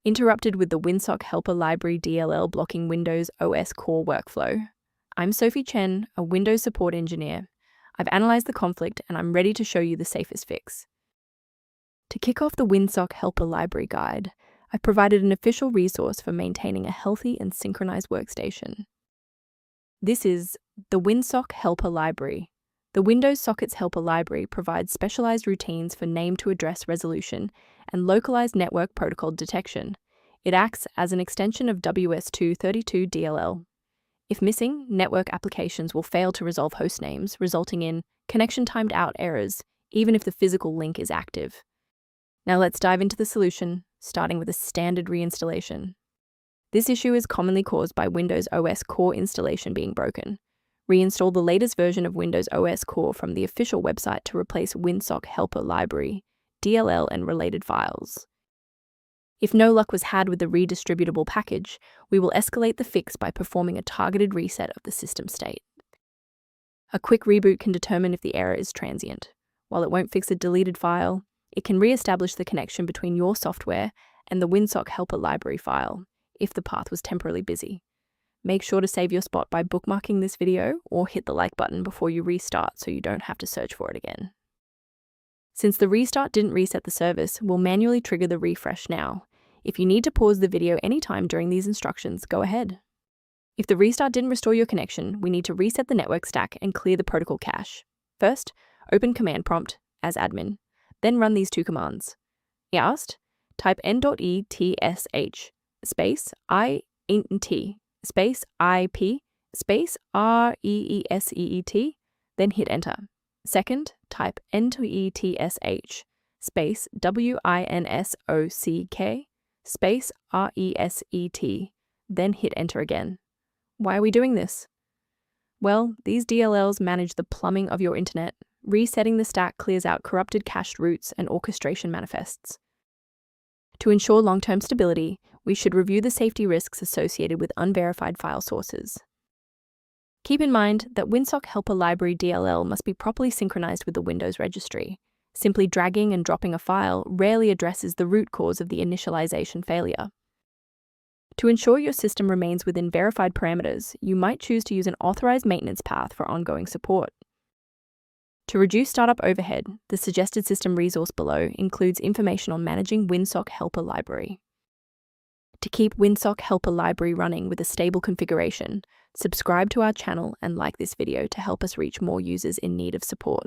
Interrupted with the Winsock Helper Library DLL blocking Windows OS core workflow. I'm Sophie Chen, a Windows support engineer. I've analyzed the conflict and I'm ready to show you the safest fix. To kick off the Winsock Helper Library Guide, I've provided an official resource for maintaining a healthy and synchronized workstation. This is the Winsock Helper Library. The Windows Sockets Helper Library provides specialized routines for name-to-address resolution and localized network protocol detection. It acts as an extension of Wshelper.dll DLL. If missing, network applications will fail to resolve host names, resulting in connection timed out errors, even if the physical link is active. Now let's dive into the solution, starting with a standard reinstallation. This issue is commonly caused by Windows OS core installation being broken. Reinstall the latest version of Windows OS core from the official website to replace Winsock Helper Library, DLL, and related files. If no luck was had with the redistributable package, we will escalate the fix by performing a targeted reset of the system state. A quick reboot can determine if the error is transient. While it won't fix a deleted file, it can re-establish the connection between your software and the Winsock Helper Library file, if the path was temporarily busy. Make sure to save your spot by bookmarking this video or hit the like button before you restart so you don't have to search for it again. Since the restart didn't reset the service, we'll manually trigger the refresh now. If you need to pause the video anytime during these instructions, go ahead. If the restart didn't restore your connection, we need to reset the network stack and clear the protocol cache. First, open Command Prompt as admin, then run these two commands. East, type n.etsh space int space IP space reeset, then hit enter. Second, type n.etsh space winsock space reset, then hit enter again. Why are we doing this? Well, these DLLs manage the plumbing of your internet. Resetting the stack clears out corrupted cached routes and orchestration manifests. To ensure long-term stability, we should review the safety risks associated with unverified file sources. Keep in mind that Winsock Helper Library DLL must be properly synchronized with the Windows registry. Simply dragging and dropping a file rarely addresses the root cause of the initialization failure. To ensure your system remains within verified parameters, you might choose to use an authorized maintenance path for ongoing support. To reduce startup overhead, the suggested system resource below includes information on managing Winsock Helper Library. To keep Winsock Helper Library running with a stable configuration, subscribe to our channel and like this video to help us reach more users in need of support.